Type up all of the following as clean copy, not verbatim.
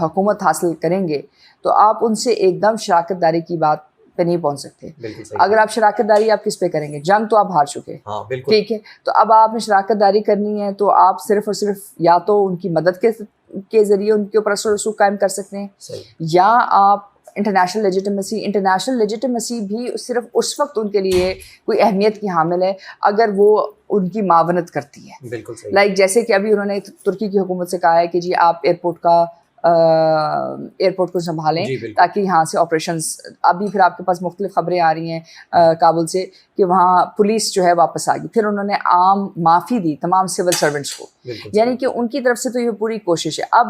حکومت حاصل کریں گے تو آپ ان سے ایک دم شراکت داری کی بات پہ نہیں پہنچ سکتے. اگر آپ شراکت داری آپ کس پہ کریں گے؟ جنگ تو آپ ہار چکے, ٹھیک ہے, تو اب آپ نے شراکت داری کرنی ہے تو آپ صرف اور صرف یا تو ان کی مدد کے ذریعے ان کے اوپر اثر و رسوخ قائم کر سکتے ہیں, یا آپ انٹرنیشنل لیجیٹیمیسی بھی صرف اس وقت ان کے لیے کوئی اہمیت کی حامل ہے اگر وہ ان کی معاونت کرتی ہے. بالکل صحیح. لائک جیسے کہ ابھی انہوں نے ترکی کی حکومت سے کہا ہے کہ جی آپ ایئرپورٹ کو سنبھالیں تاکہ یہاں سے آپریشنز, ابھی پھر آپ کے پاس مختلف خبریں آ رہی ہیں کابل سے کہ وہاں پولیس جو ہے واپس آ گئی. پھر انہوں نے عام معافی دی تمام سول سرونٹس کو, یعنی کہ ان کی طرف سے تو یہ پوری کوشش ہے. اب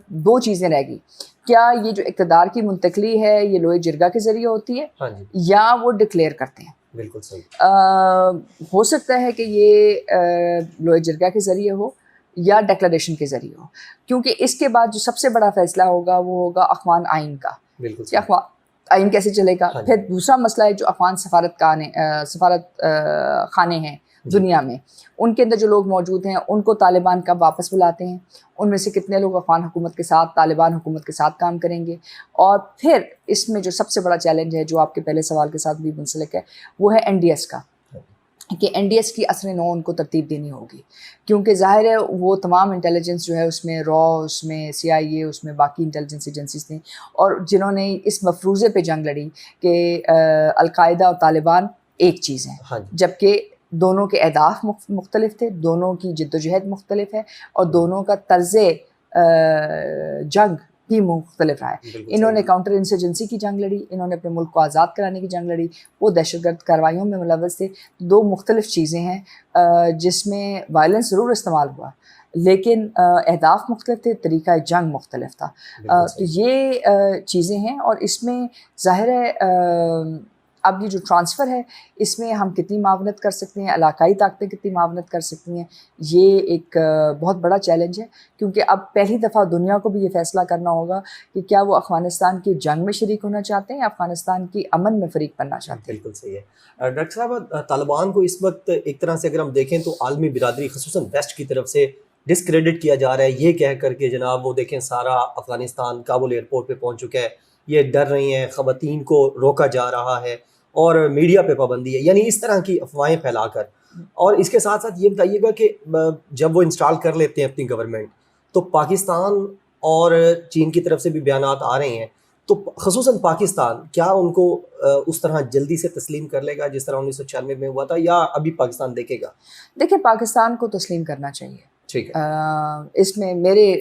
دو چیزیں رہ گئی, کیا یہ جو اقتدار کی منتقلی ہے یہ لوہے جرگہ کے ذریعے ہوتی ہے یا وہ ڈکلیئر کرتے ہیں؟ بالکل صحیح. ہو سکتا ہے کہ یہ لوہے جرگہ کے ذریعے ہو یا ڈیکلریشن کے ذریعے ہو, کیونکہ اس کے بعد جو سب سے بڑا فیصلہ ہوگا وہ ہوگا افغان آئین کا. کہ افغان آئین کیسے چلے گا. پھر دوسرا مسئلہ ہے جو افغان سفارت خانے ہیں دنیا میں, ان کے اندر جو لوگ موجود ہیں ان کو طالبان کب واپس بلاتے ہیں, ان میں سے کتنے لوگ افغان حکومت کے ساتھ طالبان حکومت کے ساتھ کام کریں گے. اور پھر اس میں جو سب سے بڑا چیلنج ہے جو آپ کے پہلے سوال کے ساتھ بھی منسلک ہے وہ ہے NDS کا, کہ NDS کی اثر نو ان کو ترتیب دینی ہوگی, کیونکہ ظاہر ہے وہ تمام انٹیلیجنس جو ہے اس میں اس میں CIA, اس میں باقی انٹیلیجنس ایجنسیز تھیں, اور جنہوں نے اس مفروضے پہ جنگ لڑی کہ القاعدہ اور طالبان ایک چیز ہیں, جبکہ دونوں کے اہداف مختلف تھے, دونوں کی جد و جہد مختلف ہے, اور دونوں کا طرز جنگ بھی مختلف رہا ہے. انہوں نے کاؤنٹر انسرجنسی کی جنگ لڑی, انہوں نے اپنے ملک کو آزاد کرانے کی جنگ لڑی, وہ دہشت گرد کارروائیوں میں ملوث تھے. دو مختلف چیزیں ہیں جس میں وائلنس ضرور استعمال ہوا لیکن اہداف مختلف تھے, طریقہ جنگ مختلف تھا. تو یہ چیزیں ہیں, اور اس میں ظاہر ہے اب یہ جو ٹرانسفر ہے اس میں ہم کتنی معاونت کر سکتے ہیں, علاقائی طاقتیں کتنی معاونت کر سکتی ہیں, یہ ایک بہت بڑا چیلنج ہے. کیونکہ اب پہلی دفعہ دنیا کو بھی یہ فیصلہ کرنا ہوگا کہ کیا وہ افغانستان کی جنگ میں شریک ہونا چاہتے ہیں یا افغانستان کی امن میں فریق بننا چاہتے ہیں. بالکل صحیح ہے. ڈاکٹر صاحب, طالبان کو اس وقت ایک طرح سے اگر ہم دیکھیں تو عالمی برادری خصوصاً ویسٹ کی طرف سے ڈسکریڈٹ کیا جا رہا ہے, یہ کہہ کر کے جناب وہ دیکھیں سارا افغانستان کابل ایئرپورٹ پہ پہنچ چکا ہے, یہ ڈر رہی ہیں, خواتین کو روکا جا رہا ہے, اور میڈیا پہ پابندی ہے, یعنی اس طرح کی افواہیں پھیلا کر. اور اس کے ساتھ ساتھ یہ بتائیے گا کہ جب وہ انسٹال کر لیتے ہیں اپنی گورنمنٹ تو پاکستان اور چین کی طرف سے بھی بیانات آ رہے ہیں, تو خصوصاً پاکستان کیا ان کو اس طرح جلدی سے تسلیم کر لے گا جس طرح 1996 میں ہوا تھا, یا ابھی پاکستان دیکھے گا؟ دیکھیں, پاکستان کو تسلیم کرنا چاہیے, ٹھیک ہے, اس میں میرے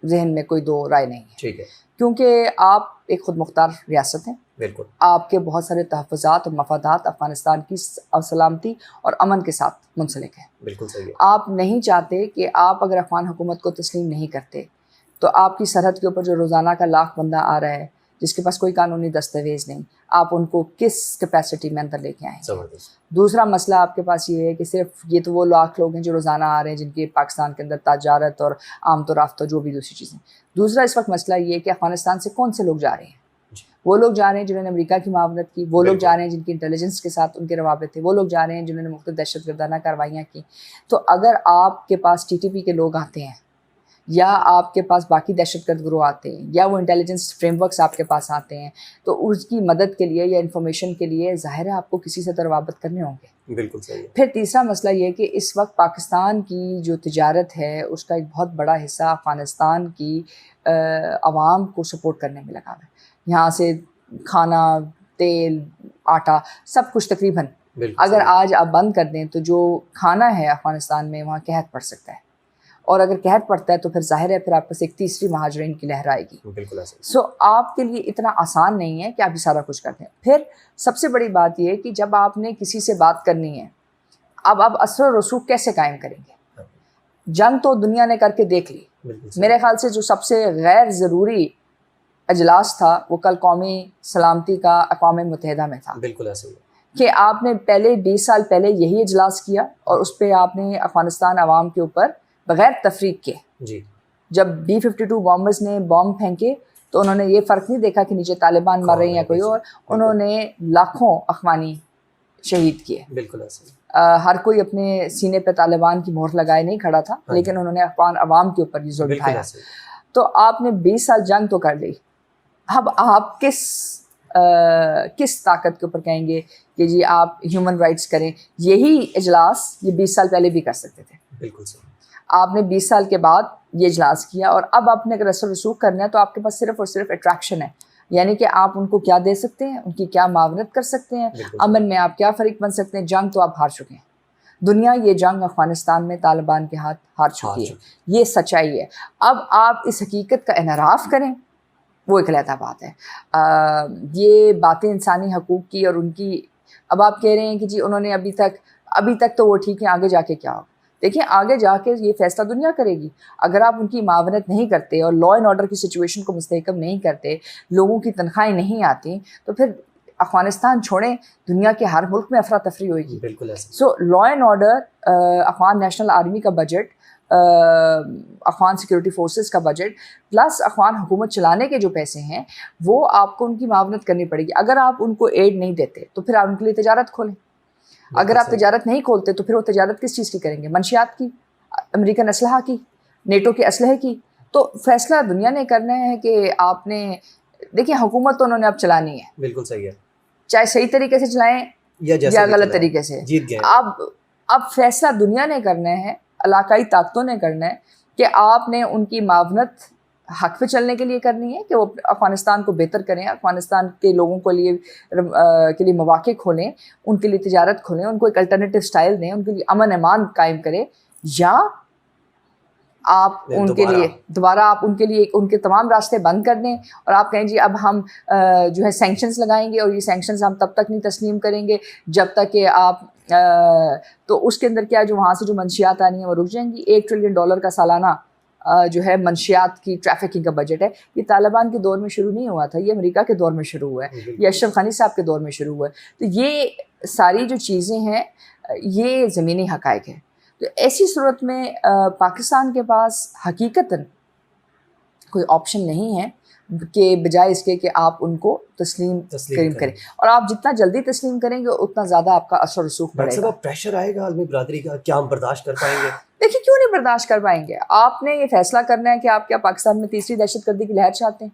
ذہن میں کوئی دو رائے نہیں ہے. ٹھیک ہے, کیونکہ آپ ایک خود مختار ریاست ہیں, بالکل, آپ کے بہت سارے تحفظات اور مفادات افغانستان کی سلامتی اور امن کے ساتھ منسلک ہیں. بالکل صحیح ہے. آپ نہیں چاہتے کہ آپ اگر افغان حکومت کو تسلیم نہیں کرتے تو آپ کی سرحد کے اوپر جو روزانہ کا لاکھ بندہ آ رہا ہے جس کے پاس کوئی قانونی دستاویز نہیں, آپ ان کو کس کیپیسٹی میں اندر لے کے آئیں گے؟ دوسرا مسئلہ آپ کے پاس یہ ہے کہ صرف یہ تو وہ لاکھ لوگ ہیں جو روزانہ آ رہے ہیں جن کے پاکستان کے اندر تجارت اور آمد و رفت اور جو بھی دوسری چیزیں. دوسرا اس وقت مسئلہ یہ ہے کہ افغانستان سے کون سے لوگ جا رہے ہیں؟ وہ لوگ جا رہے ہیں جنہوں نے امریکہ کی معاونت کی, وہ لوگ جا رہے ہیں جن کی انٹیلیجنس کے ساتھ ان کے روابط تھے, وہ لوگ جا رہے ہیں جنہوں نے مختلف دہشت گردانہ کارروائیاں کی. تو اگر آپ کے پاس TTP کے لوگ آتے ہیں یا آپ کے پاس باقی دہشت گرد گروہ آتے ہیں یا وہ انٹیلیجنس فریم ورکس آپ کے پاس آتے ہیں تو اس کی مدد کے لیے یا انفارمیشن کے لیے ظاہر ہے آپ کو کسی سے تو روابط کرنے ہوں گے. بالکل صحیح ہے. پھر تیسرا مسئلہ یہ کہ اس وقت پاکستان کی جو تجارت ہے اس کا ایک بہت بڑا حصہ افغانستان کی عوام کو سپورٹ کرنے میں لگا ہے. یہاں سے کھانا, تیل, آٹا, سب کچھ تقریباً اگر آج آپ بند کر دیں تو جو کھانا ہے افغانستان میں وہاں قحط پڑ سکتا ہے, اور اگر قحط پڑتا ہے تو پھر ظاہر ہے پھر آپ پاس ایک تیسری مہاجرین کی لہر آئے گی. بالکل ایسا. سو آپ کے لیے اتنا آسان نہیں ہے کہ آپ یہ سارا کچھ کر دیں. پھر سب سے بڑی بات یہ ہے کہ جب آپ نے کسی سے بات کرنی ہے, اب آپ اثر و رسوخ کیسے قائم کریں گے؟ جنگ تو دنیا نے کر کے دیکھ لی. میرے خیال سے جو سب سے غیر ضروری اجلاس تھا وہ کل قومی سلامتی کا اقوام متحدہ میں تھا. بالکل ایسا ہی کہ آپ نے پہلے 20 سال پہلے یہی اجلاس کیا اور اس پہ آپ نے افغانستان عوام کے اوپر بغیر تفریق کے, جی, جب B-52 بامبرز نے بام پھینکے تو انہوں نے یہ فرق نہیں دیکھا کہ نیچے طالبان مر رہے ہیں یا کوئی اور, انہوں نے لاکھوں افغانی شہید کیے. بالکل ایسا. ہر کوئی اپنے سینے پہ طالبان کی مہر لگائے نہیں کھڑا تھا, لیکن انہوں نے افغان عوام کے اوپر یہ ظلم اٹھایا. تو آپ نے 20 سال جنگ تو کر لی, اب آپ کس طاقت کے اوپر کہیں گے کہ جی آپ ہیومن رائٹس کریں؟ یہی اجلاس یہ 20 سال پہلے بھی کر سکتے تھے. بالکل صحیح. آپ نے 20 سال کے بعد یہ اجلاس کیا, اور اب آپ نے اگر اثر رسوخ کرنا ہے تو آپ کے پاس صرف اور صرف اٹریکشن ہے, یعنی کہ آپ ان کو کیا دے سکتے ہیں, ان کی کیا معاونت کر سکتے ہیں, امن میں آپ کیا فریق بن سکتے ہیں. جنگ تو آپ ہار چکے ہیں, دنیا یہ جنگ افغانستان میں طالبان کے ہاتھ ہار چکی ہے, یہ سچائی ہے. اب آپ اس حقیقت کا انحراف کریں وہ ایک علیحدہ بات ہے. یہ باتیں انسانی حقوق کی اور ان کی, اب آپ کہہ رہے ہیں کہ جی انہوں نے ابھی تک تو وہ ٹھیک ہے, آگے جا کے کیا ہو. دیکھیں آگے جا کے یہ فیصلہ دنیا کرے گی. اگر آپ ان کی معاونت نہیں کرتے اور لا اینڈ آرڈر کی سچویشن کو مستحکم نہیں کرتے, لوگوں کی تنخواہیں نہیں آتی, تو پھر افغانستان چھوڑیں, دنیا کے ہر ملک میں افراتفری ہوئے گی. بالکل ایسا. So law and order, Afghan national army کا بجٹ, افغان سیکورٹی فورسز کا بجٹ, پلس افغان حکومت چلانے کے جو پیسے ہیں وہ آپ کو ان کی معاونت کرنی پڑے گی. اگر آپ ان کو ایڈ نہیں دیتے تو پھر آپ ان کے لیے تجارت کھولیں. اگر آپ تجارت نہیں کھولتے تو پھر وہ تجارت کس چیز کی کریں گے؟ منشیات کی, امریکن اسلحہ کی, نیٹو کے اسلحے کی. تو فیصلہ دنیا نے کرنا ہے کہ آپ نے, دیکھیں حکومت تو انہوں نے اب چلانی ہے. بالکل صحیح ہے. چاہے صحیح طریقے سے چلائیں یا غلط طریقے سے, جیت گئے. اب فیصلہ دنیا نے کرنا ہے, علاقائی طاقتوں نے کرنا ہے کہ آپ نے ان کی معاونت حق پہ چلنے کے لیے کرنی ہے کہ وہ افغانستان کو بہتر کریں, افغانستان کے لوگوں کے لیے مواقع کھولیں, ان کے لیے تجارت کھولیں, ان کو ایک الٹرنیٹیو سٹائل دیں, ان کے لیے امن امان قائم کریں. یا آپ ان کے لیے دوبارہ آپ ان کے لیے ان کے تمام راستے بند کر دیں اور آپ کہیں جی اب ہم جو ہے سینکشنز لگائیں گے, اور یہ سینکشنز ہم تب تک نہیں تسلیم کریں گے جب تک کہ آپ تو اس کے اندر کیا جو وہاں سے جو منشیات آنی ہیں وہ رک جائیں گی. $1 ٹریلین کا سالانہ جو ہے منشیات کی ٹریفکنگ کا بجٹ ہے. یہ طالبان کے دور میں شروع نہیں ہوا تھا, یہ امریکہ کے دور میں شروع ہوا ہے, یہ اشرف غنی صاحب کے دور میں شروع ہوا ہے. تو یہ ساری جو چیزیں ہیں یہ زمینی حقائق ہیں. تو ایسی صورت میں پاکستان کے پاس حقیقتاً کوئی آپشن نہیں ہے کہ بجائے اس کے کہ آپ ان کو تسلیم کریں, اور آپ جتنا جلدی تسلیم کریں گے اتنا زیادہ آپ کا اثر رسوخ بڑھے گا. پریشر آئے گا عالمی برادری کا, کیا ہم برداشت کر پائیں گے؟ دیکھیے کیوں نہیں برداشت کر پائیں گے. آپ نے یہ فیصلہ کرنا ہے کہ آپ کیا پاکستان میں تیسری دہشت گردی کی لہر چاہتے ہیں؟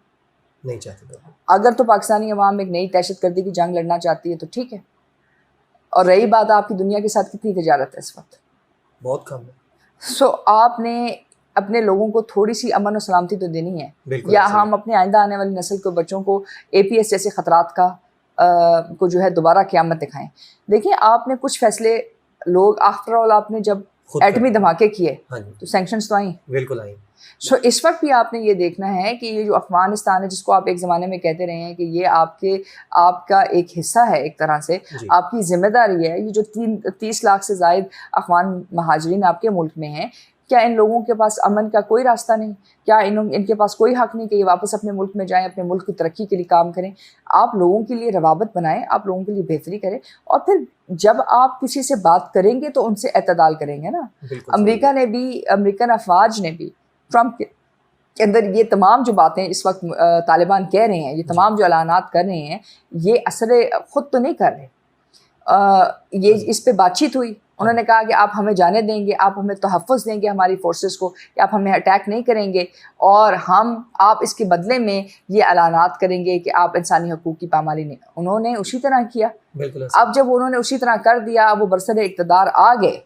نہیں چاہتے. اگر تو پاکستانی عوام ایک نئی دہشت گردی کی جنگ لڑنا چاہتی ہے تو ٹھیک ہے. اور رہی بات آپ کی دنیا کے ساتھ کتنی تجارت ہے اس وقت؟ بہت کم ہے. سو آپ نے اپنے لوگوں کو تھوڑی سی امن و سلامتی تو دینی ہے, یا ہم اپنے آئندہ آنے والی نسل کے بچوں کو APS جیسے خطرات کا کو جو ہے دوبارہ قیامت دکھائیں. دیکھیں آپ نے کچھ فیصلے لوگ آفٹر آل آپ نے جب ایٹمی دھماکے کیے تو سینکشنز تو آئیں, بالکل آئیں. سو اس وقت بھی آپ نے یہ دیکھنا ہے کہ یہ جو افغانستان ہے جس کو آپ ایک زمانے میں کہتے رہے ہیں کہ یہ آپ کا ایک حصہ ہے, ایک طرح سے آپ کی ذمہ داری ہے. یہ جو 30 لاکھ سے زائد افغان مہاجرین آپ کے ملک میں ہیں, کیا ان لوگوں کے پاس امن کا کوئی راستہ نہیں؟ کیا ان کے پاس کوئی حق نہیں کہ یہ واپس اپنے ملک میں جائیں, اپنے ملک کی ترقی کے لیے کام کریں؟ آپ لوگوں کے لیے روابط بنائیں, آپ لوگوں کے لیے بہتری کریں, اور پھر جب آپ کسی سے بات کریں گے تو ان سے اعتدال کریں گے نا. امریکہ نے بھی, امریکن افواج نے بھی ٹرمپ کے اندر یہ تمام جو باتیں اس وقت طالبان کہہ رہے ہیں, یہ تمام جو اعلانات کر رہے ہیں, یہ اثر خود تو نہیں کر رہے. یہ اس پہ بات چیت ہوئی, انہوں نے کہا کہ آپ ہمیں جانے دیں گے, آپ ہمیں تحفظ دیں گے ہماری فورسز کو, کہ آپ ہمیں اٹیک نہیں کریں گے, اور آپ اس کے بدلے میں یہ اعلانات کریں گے کہ آپ انسانی حقوق کی پامالی نہیں. انہوں نے اسی طرح کیا. اب جب انہوں نے اسی طرح کر دیا, اب وہ برسر اقتدار آ گئے,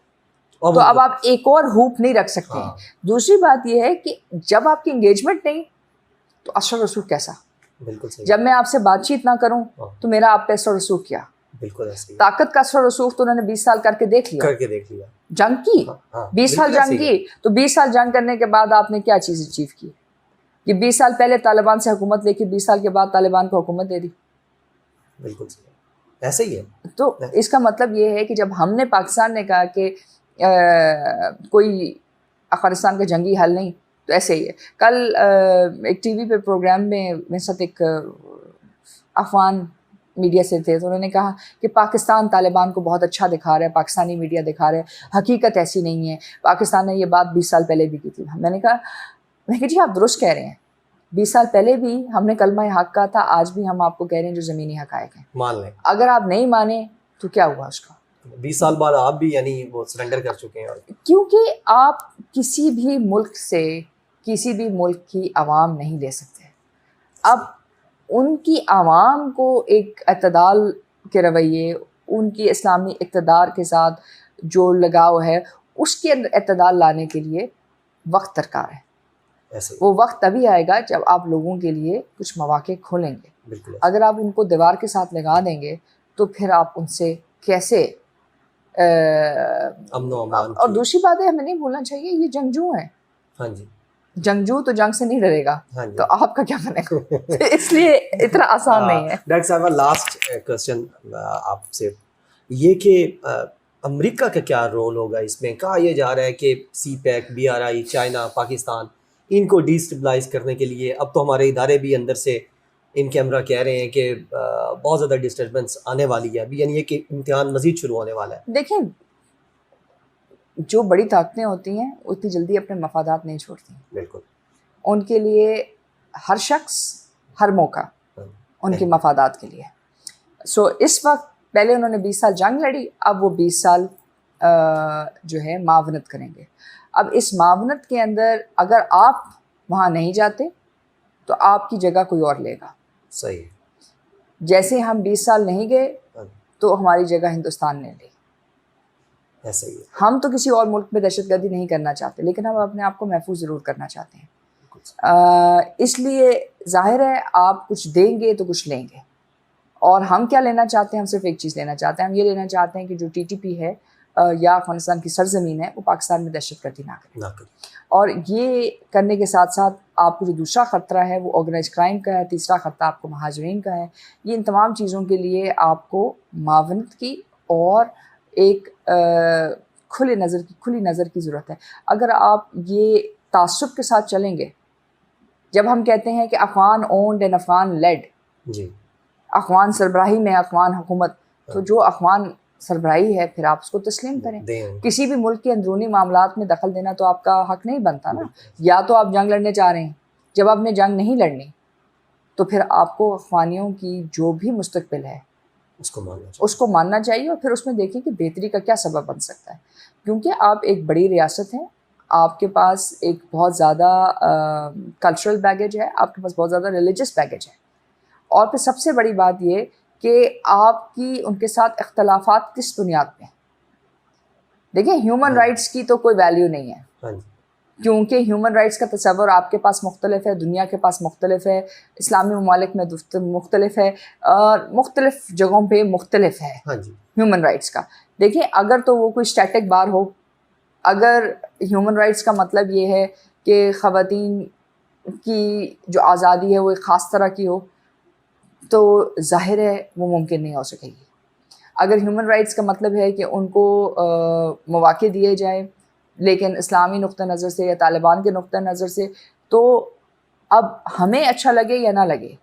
تو اب آپ ایک اور ہوپ نہیں رکھ سکتے ہیں. دوسری بات یہ ہے کہ جب آپ کی انگیجمنٹ نہیں تو اثر رسوخ کیسا؟ جب میں آپ سے بات چیت نہ کروں تو میرا آپ پہ اثر رسوخ کیا؟ طاقت کا اثر رسوخ تو انہوں نے 20 سال کر کے دیکھ لیا. جنگ کی 20 سال جنگ کی, تو 20 سال جنگ کرنے کے بعد آپ نے کیا چیز اچیو کی؟ کہ 20 سال پہلے طالبان سے حکومت لے کے 20 سال کے بعد طالبان کو حکومت دے دی. بالکل ایسا ہی ہے. تو اس کا مطلب یہ ہے کہ جب ہم نے, پاکستان نے کہا کہ کوئی افغانستان کا جنگی حل نہیں, تو ایسے ہی ہے. کل ایک ٹی وی پہ پروگرام میں میرے ساتھ ایک افغان میڈیا سے تھے, تو انہوں نے کہا کہ پاکستان طالبان کو بہت اچھا دکھا رہا ہے, پاکستانی میڈیا دکھا رہا ہے, حقیقت ایسی نہیں ہے, پاکستان نے یہ بات 20 سال پہلے بھی کی تھی. میں نے کہا جی آپ درست کہہ رہے ہیں, 20 سال پہلے بھی ہم نے کلمہ حق کہا تھا, آج بھی ہم آپ کو کہہ رہے ہیں جو زمینی حقائق ہیں مان لیں. اگر آپ نہیں مانیں تو کیا ہوا اس کا؟ 20 سال بعد آپ بھی یعنی وہ سرنڈر کر چکے ہیں. کیونکہ آپ کسی بھی ملک سے کسی بھی ملک کی عوام نہیں لے سکتے. اب ان کی عوام کو ایک اعتدال کے رویے، ان کی اسلامی اقتدار کے ساتھ جو لگاؤ ہے، اس کے اندر اعتدال لانے کے لیے وقت درکار ہے. ایسے وہ وقت تبھی آئے گا جب آپ لوگوں کے لیے کچھ مواقع کھولیں گے. بالکل اگر آپ ان کو دیوار کے ساتھ لگا دیں گے تو پھر آپ ان سے کیسے امن و امان اور کی. دوسری بات ہے، ہمیں نہیں بھولنا چاہیے یہ جنگجو ہیں. ہاں جی جنگجو تو جنگ سے نہیں ڈرے گا، ہاں جی. تو آپ کا کیا بنے گا؟ اس لیے اتنا آسان نہیں ہے. ڈاکٹر صاحبہ لاسٹ کوشچن آپ سے یہ کہ امریکہ کا کیا رول ہوگا اس میں؟ کہا یہ جا رہا ہے کہ سی پیک، BRI، چائنا، پاکستان، ان کو ڈیسٹیبلائز کرنے کے لیے اب تو ہمارے ادارے بھی اندر سے ان کیمرہ کہہ رہے ہیں کہ بہت زیادہ ڈسٹربنس آنے والی ہے ابھی، یعنی یہ کہ امتحان مزید شروع ہونے والا ہے. دیکھیں، جو بڑی طاقتیں ہوتی ہیں اتنی جلدی اپنے مفادات نہیں چھوڑتی. بالکل. ان کے لیے ہر شخص، ہر موقع ان کے مفادات کے لیے. سو اس وقت پہلے انہوں نے 20 سال جنگ لڑی، اب وہ 20 سال جو ہے معاونت کریں گے. اب اس معاونت کے اندر اگر آپ وہاں نہیں جاتے تو آپ کی جگہ کوئی اور لے گا. صحیح. جیسے ہم 20 سال نہیں گئے تو ہماری جگہ ہندوستان نے لی. ایسا ہی ہے. ہم تو کسی اور ملک میں دہشت گردی نہیں کرنا چاہتے، لیکن ہم اپنے آپ کو محفوظ ضرور کرنا چاہتے ہیں. اس لیے ظاہر ہے آپ کچھ دیں گے تو کچھ لیں گے. اور ہم کیا لینا چاہتے ہیں؟ ہم صرف ایک چیز لینا چاہتے ہیں. ہم یہ لینا چاہتے ہیں کہ جو TTP ہے یا افغانستان کی سرزمین ہے، وہ پاکستان میں دہشت گردی نہ کرے. اور یہ کرنے کے ساتھ ساتھ آپ کو جو دوسرا خطرہ ہے وہ آرگنائز کرائم کا ہے، تیسرا خطرہ آپ کو مہاجرین کا ہے. یہ ان تمام چیزوں کے لیے آپ کو معاونت کی اور ایک کھلی نظر کی ضرورت ہے. اگر آپ یہ تعصب کے ساتھ چلیں گے، جب ہم کہتے ہیں کہ Afghan owned and Afghan led, جی افغان سربراہی میں افغان حکومت، تو جو افغان سربراہی ہے پھر آپ اس کو تسلیم کریں. کسی بھی ملک کے اندرونی معاملات میں دخل دینا تو آپ کا حق نہیں بنتا نا. یا تو آپ جنگ لڑنے چاہ رہے ہیں، جب آپ نے جنگ نہیں لڑنی تو پھر آپ کو افغانیوں کی جو بھی مستقبل ہے اس کو ماننا چاہیے، اور پھر اس میں دیکھیں کہ بہتری کا کیا سبب بن سکتا ہے. کیونکہ آپ ایک بڑی ریاست ہیں، آپ کے پاس ایک بہت زیادہ کلچرل بیگیج ہے، آپ کے پاس بہت زیادہ ریلیجس بیگیج ہے، اور پھر سب سے بڑی بات یہ کہ آپ کی ان کے ساتھ اختلافات کس بنیاد پہ ہیں. دیکھیں، ہیومن رائٹس کی تو کوئی ویلیو نہیں ہے، کیونکہ ہیومن رائٹس کا تصور آپ کے پاس مختلف ہے، دنیا کے پاس مختلف ہے، اسلامی ممالک میں مختلف ہے، اور مختلف جگہوں پہ مختلف ہے ہیومن رائٹس کا. دیکھیں، اگر تو وہ کوئی اسٹیٹک بار ہو، اگر ہیومن رائٹس کا مطلب یہ ہے کہ خواتین کی جو آزادی ہے وہ ایک خاص طرح کی ہو، تو ظاہر ہے وہ ممکن نہیں ہو سکے گی. اگر ہیومن رائٹس کا مطلب ہے کہ ان کو مواقع دیے جائیں لیکن اسلامی نقطہ نظر سے یا طالبان کے نقطہ نظر سے، تو اب ہمیں اچھا لگے یا نہ لگے،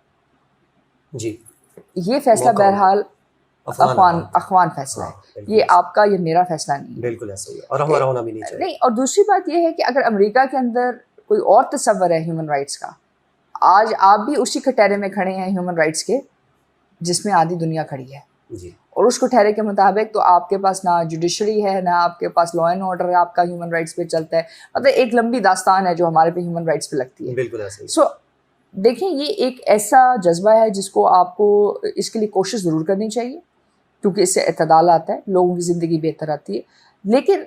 جی یہ فیصلہ بہرحال اخوان فیصلہ ہے. یہ آپ کا، یہ میرا فیصلہ نہیں ہے. بالکل ایسا ہی ہے، اور ہمارا ہونا بھی نہیں چاہیے. نہیں، اور دوسری بات یہ ہے کہ اگر امریکہ کے اندر کوئی اور تصور ہے ہیومن رائٹس کا، آج آپ بھی اسی کٹہرے میں کھڑے ہیں ہیومن رائٹس کے جس میں آدھی دنیا کھڑی ہے. جی. اور اس کٹہرے کے مطابق تو آپ کے پاس نہ جوڈیشری ہے، نہ آپ کے پاس لا اینڈ آرڈر ہے، آپ کا ہیومن رائٹس پہ چلتا ہے. مطلب ایک لمبی داستان ہے جو ہمارے پہ ہیومن رائٹس پہ لگتی ہے. بالکل ایسا ہی. سو دیکھیں، یہ ایک ایسا جذبہ ہے جس کو آپ کو اس کے لیے کوشش ضرور کرنی چاہیے، کیونکہ اس سے اعتدال آتا ہے، لوگوں کی زندگی بہتر آتی ہے. لیکن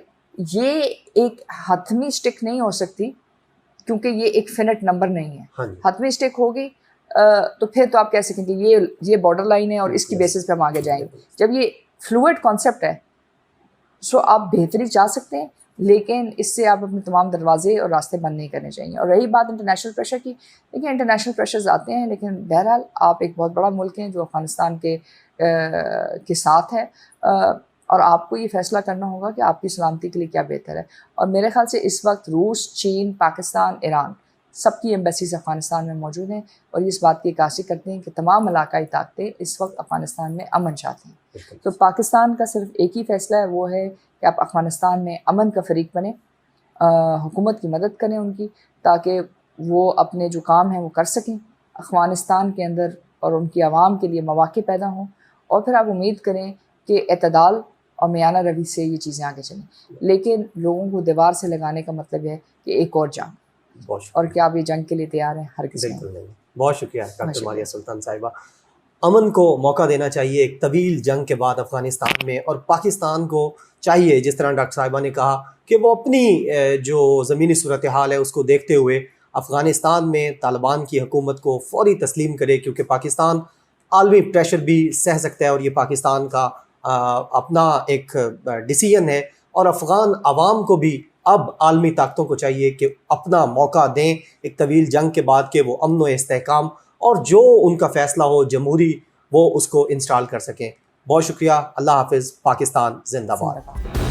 یہ ایک حتمی اسٹک نہیں ہو سکتی، کیونکہ یہ ایک فنٹ نمبر نہیں ہے. حتمی اسٹک ہوگی تو پھر تو آپ کہہ سکیں کہ یہ بارڈر لائن ہے اور اس کی بیسس پہ ہم آگے جائیں گے. جب یہ فلوئڈ کانسیپٹ ہے، سو آپ بہتری چاہ سکتے ہیں، لیکن اس سے آپ اپنے تمام دروازے اور راستے بند نہیں کرنے چاہیے. اور رہی بات انٹرنیشنل پریشر کی، دیکھیں انٹرنیشنل پریشرز آتے ہیں، لیکن بہرحال آپ ایک بہت بڑا ملک ہیں جو افغانستان کے ساتھ ہے، اور آپ کو یہ فیصلہ کرنا ہوگا کہ آپ کی سلامتی کے لیے کیا بہتر ہے. اور میرے خیال سے اس وقت روس، چین، پاکستان، ایران سب کی ایمبیسیز افغانستان میں موجود ہیں، اور یہ اس بات کی عکاسی کرتے ہیں کہ تمام علاقائی طاقتیں اس وقت افغانستان میں امن چاہتی ہیں. تو پاکستان کا صرف ایک ہی فیصلہ ہے، وہ ہے کہ آپ افغانستان میں امن کا فریق بنیں، حکومت کی مدد کریں ان کی، تاکہ وہ اپنے جو کام ہیں وہ کر سکیں افغانستان کے اندر، اور ان کی عوام کے لیے مواقع پیدا ہوں. اور پھر آپ امید کریں کہ اعتدال اور میانہ روی سے یہ چیزیں آگے چلیں. لیکن لوگوں کو دیوار سے لگانے کا مطلب ہے کہ ایک اور جنگ بہت اور کیا آپ یہ جنگ کے لیے تیار ہیں؟ ہر کسی بالکل نہیں. بہت شکریہ ڈاکٹر ماشاء ماریہ سلطان صاحبہ. امن کو موقع دینا چاہیے ایک طویل جنگ کے بعد افغانستان میں, اور پاکستان کو چاہیے جس طرح ڈاکٹر صاحبہ نے کہا کہ وہ اپنی جو زمینی صورتحال ہے اس کو دیکھتے ہوئے افغانستان میں طالبان کی حکومت کو فوری تسلیم کرے, کیونکہ پاکستان عالمی پریشر بھی سہ سکتا ہے اور یہ پاکستان کا اپنا ایک ڈیسیژن ہے. اور افغان عوام کو بھی اب عالمی طاقتوں کو چاہیے کہ اپنا موقع دیں ایک طویل جنگ کے بعد کہ وہ امن و استحکام اور جو ان کا فیصلہ ہو جمہوری وہ اس کو انسٹال کر سکیں. بہت شکریہ. اللہ حافظ. پاکستان زندہ باد.